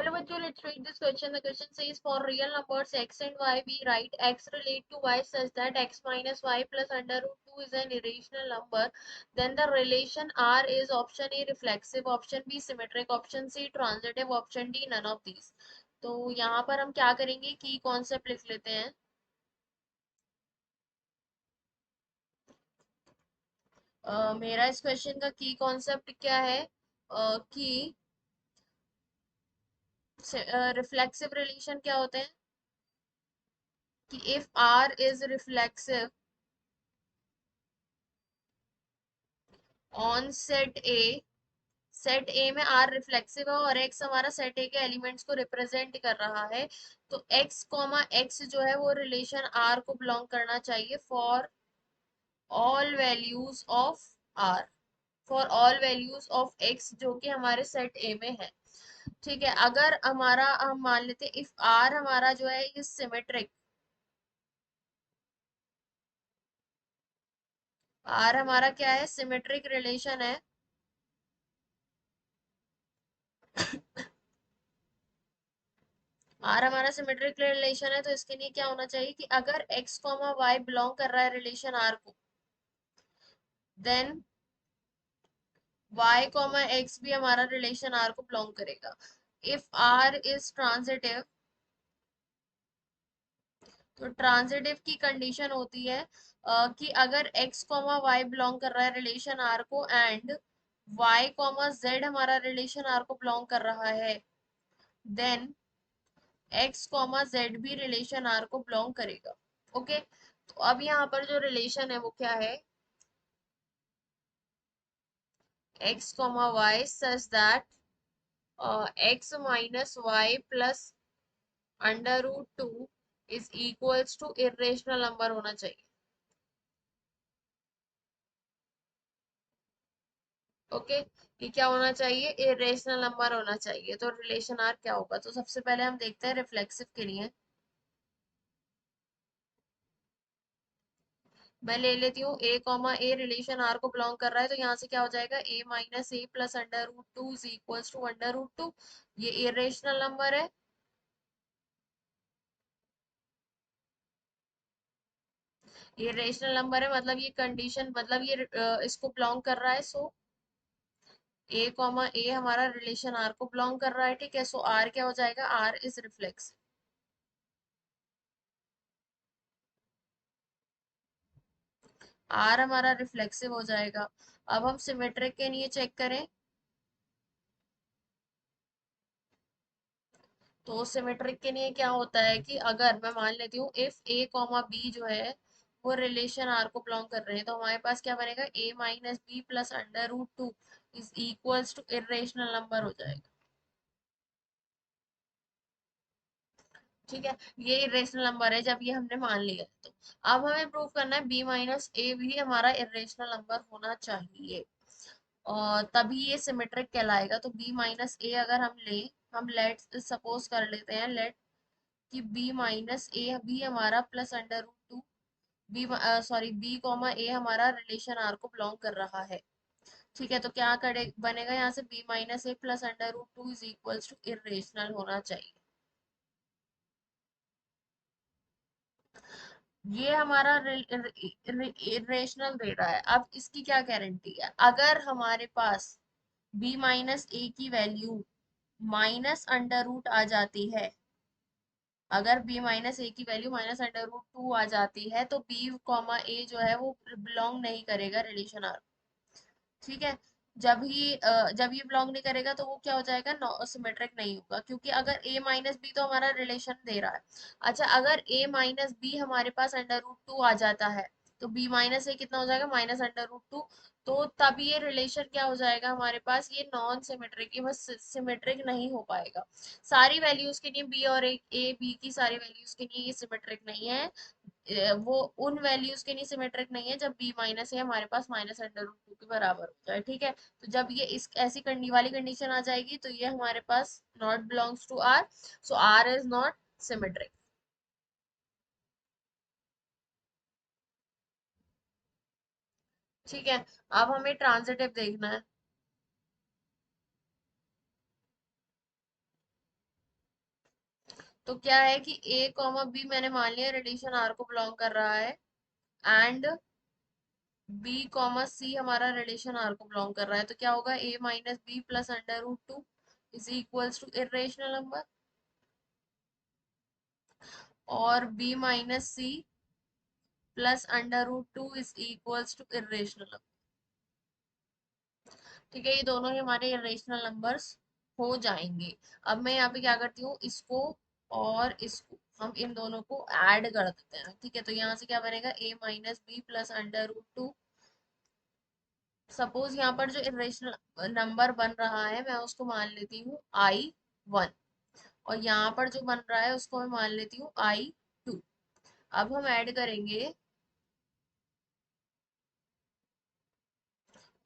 Hello, bachcho, let's read this question. The question says for real numbers x and y, we write x relate to y such that x minus y plus under root 2 is an irrational number. Then the relation R is option A reflexive, option B symmetric, option C transitive, option D none of these. तो यहाँ पर हम क्या करेंगे की concept लिख लेते हैं. मेरा इस क्वेश्चन का की कॉन्सेप्ट क्या है कि रिफ्लेक्सिव रिलेशन क्या होते हैं कि if R is reflexive on set ए में आर रिफ्लेक्सिव है और एक्स हमारा सेट ए के एलिमेंट्स को रिप्रेजेंट कर रहा है. तो एक्स कॉमा एक्स जो है वो रिलेशन आर को बिलोंग करना चाहिए for all values of R, for all values of x जो कि हमारे सेट ए में है. ठीक है, अगर हमारा हम मान लेते हैं इफ आर हमारा जो है ये सिमेट्रिक, आर हमारा क्या है सिमेट्रिक रिलेशन है. आर हमारा सिमेट्रिक रिलेशन है तो इसके लिए क्या होना चाहिए कि अगर x कॉमा वाई बिलोंग कर रहा है रिलेशन आर को, देन y कॉमा एक्स भी हमारा रिलेशन आर को बिलोंग करेगा. इफ आर इज ट्रांजिटिव, तो ट्रांजिटिव की कंडीशन होती है कि अगर x कॉमा वाई बिलोंग कर रहा है रिलेशन आर को एंड y कॉमा जेड हमारा रिलेशन आर को बिलोंग कर रहा है, देन x कॉमा जेड भी रिलेशन आर को बिलोंग करेगा. ओके, तो अब यहाँ पर जो रिलेशन है वो क्या है x comma y such that x minus y plus under root 2 is equals to irrational number होना चाहिए. ओके, ये क्या होना चाहिए इरेशनल नंबर होना चाहिए. तो रिलेशन आर क्या होगा, तो सबसे पहले हम देखते हैं रिफ्लेक्सिव के लिए. मैं ले लेती हूँ a comma a relation R को बिलोंग कर रहा है, तो यहाँ से क्या हो जाएगा a minus a plus under root 2 is equals to under root 2. ये इरेशनल नंबर है. ये रेशनल नंबर है मतलब ये कंडीशन मतलब ये इसको बिलोंग कर रहा है. सो ए कॉमा ए हमारा रिलेशन आर को बिलोंग कर रहा है. ठीक है, सो आर क्या हो जाएगा आर इज रिफ्लेक्स. आर हमारा रिफ्लेक्सिव हो जाएगा. अब हम सिमेट्रिक के लिए चेक करें, तो सिमेट्रिक के लिए क्या होता है कि अगर मैं मान लेती हूँ इफ ए कॉमा बी जो है वो रिलेशन आर को बिलोंग कर रहे हैं, तो हमारे पास क्या बनेगा a minus b plus under root 2 is equals to irrational number हो जाएगा. ठीक है, ये इरेशनल नंबर है जब ये हमने मान लिया. तो अब हमें प्रूव करना है बी माइनस ए भी हमारा इरेशनल नंबर होना चाहिए और तभी ये सिमेट्रिक कहलाएगा. तो बी माइनस ए अगर हम ले, हम लेट सपोज कर लेते हैं लेट कि बी माइनस ए भी हमारा plus under root 2 b sorry b comma a हमारा रिलेशन आर को बिलोंग कर रहा है. ठीक है, तो क्या करे बनेगा यहाँ से b minus a plus under root 2 is equals to irrational होना चाहिए. ये हमारा रेशनल दे रहा है. अब इसकी क्या गारंटी है अगर हमारे पास b माइनस ए की वैल्यू माइनस अंडर रूट आ जाती है, अगर b माइनस ए की वैल्यू माइनस अंडर रूट 2 आ जाती है तो b कॉमा ए जो है वो बिलोंग नहीं करेगा रिलेशन आर. ठीक है, जब ये बिलोंग नहीं करेगा तो वो क्या हो जाएगा सिमेट्रिक नहीं होगा, क्योंकि अगर a माइनस बी तो हमारा रिलेशन दे रहा है. अच्छा, अगर a माइनस बी हमारे पास अंडर रूट 2 आ जाता है तो b माइनस ए कितना हो जाएगा माइनस अंडर रूट 2. तो तब ये रिलेशन क्या हो जाएगा हमारे पास ये नॉन सिमेट्रिक, ये बस सिमेट्रिक नहीं हो पाएगा. सारी वैल्यूज के लिए b और ए बी की सारी वैल्यूज के लिए ये सिमेट्रिक नहीं है. वो उन वैल्यूज के लिए सिमेट्रिक नहीं है जब b माइनस है हमारे पास माइनस अंडर रूट 2 के बराबर हो जाए. ठीक है, तो जब ये इस ऐसी वाली कंडीशन आ जाएगी तो ये हमारे पास not belongs to R, so R is not symmetric. ठीक है, अब हमें ट्रांजिटिव देखना है. तो क्या है कि ए कॉमा बी मैंने मान लिया रिलेशन आर को बिलोंग कर रहा है, एंड बी कॉमा सी हमारा रिलेशन आर को बिलोंग कर रहा है, तो क्या होगा, a minus b plus under root two is equals to irrational number, और b minus c plus under root two is equals to irrational number. ठीक है, ये दोनों ही हमारे इरेशनल नंबर्स हो जाएंगे। अब मैं यहाँ पे क्या करती हूँ, इसको और इसको हम इन दोनों को ऐड कर देते हैं। ठीक है, तो यहाँ से क्या बनेगा, a minus b plus under root two. Suppose यहाँ पर जो इरेशनल नंबर बन रहा है मैं उसको मान लेती हूँ I1, और यहाँ पर जो बन रहा है उसको मैं मान लेती हूँ I2। अब हम ऐड करेंगे,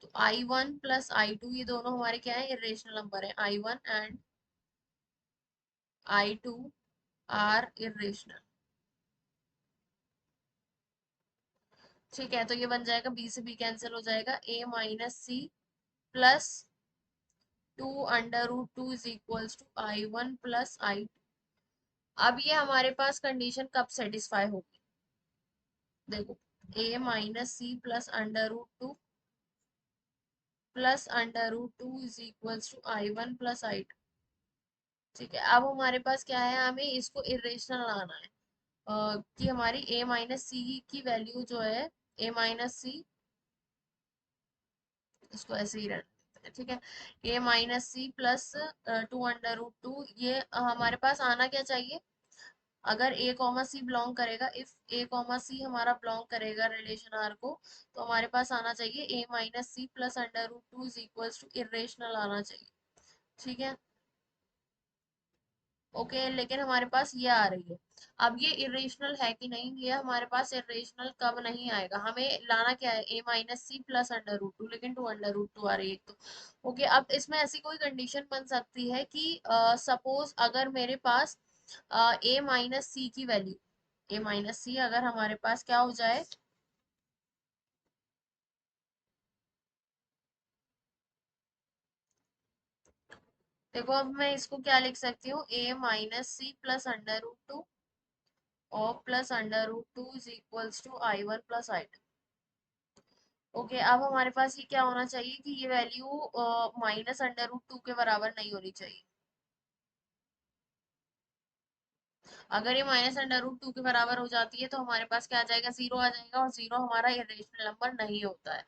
तो I1 प्लस I2 ये दोनों हमारे क्या है, इरेशनल नंबर है। I1 and I2 are irrational. ठीक है, तो ये बन जाएगा, बी से बी कैंसिल हो जाएगा, a minus c plus two under root two is equals to I1 plus I2। अब ये हमारे पास कंडीशन कब सेटिस्फाई होगी, देखो, a minus c plus under root two plus under root two is equals to I1 plus I2। ठीक है, अब हमारे पास क्या है, हमें इसको इरेशनल लाना है, कि हमारी ए माइनस सी की वैल्यू जो है, ए माइनस सी, इसको ऐसे ही रहने देते हैं। ठीक है, a minus c plus two under root two, ये हमारे पास आना क्या चाहिए, अगर ए कॉमा सी बिलोंग करेगा, इफ ए कॉमा सी हमारा बिलोंग करेगा रिलेशन आर को, तो हमारे पास आना चाहिए a minus c plus under root two is equals to irrational आना चाहिए। ठीक है, ओके, लेकिन हमारे पास ये आ रही है। अब ये इरेशनल है कि नहीं, ये हमारे पास इरेशनल कब नहीं आएगा, हमें लाना क्या है, a minus c plus under root two, लेकिन टू अंडर रूट टू आ रही है एक तो। ओके, अब इसमें ऐसी कोई कंडीशन बन सकती है कि सपोज अगर मेरे पास ए माइनस सी की वैल्यू, ए माइनस सी अगर हमारे पास क्या हो जाए, देखो अब मैं इसको क्या लिख सकती हूँ, a minus c plus under root two और plus under root two is equals to I1 plus I2। Okay, अब हमारे पास ये क्या होना चाहिए कि ये value minus under root two के बराबर नहीं होनी चाहिए। अगर ये माइनस अंडर रूट टू के बराबर हो जाती है तो हमारे पास क्या आ जाएगा, जीरो आ जाएगा, और जीरो हमारा इरेशनल नंबर नहीं होता है।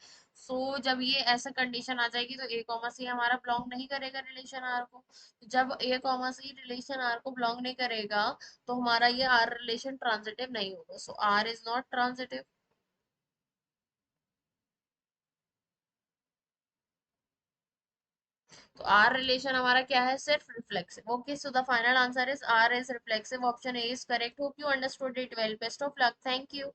जब ये ऐसा कंडीशन आ जाएगी तो ए कॉमा सी हमारा बिलोंग नहीं करेगा रिलेशन आर को। जब ए कॉमा सी रिलेशन आर को बिलोंग नहीं करेगा तो हमारा ये आर रिलेशन ट्रांजिटिव नहीं होगा, so R is not transitive. तो आर रिलेशन हमारा क्या है, सिर्फ reflexive. Okay, so the final answer is R is reflexive, option A is correct. Hope you understood it well, best of luck, thank you.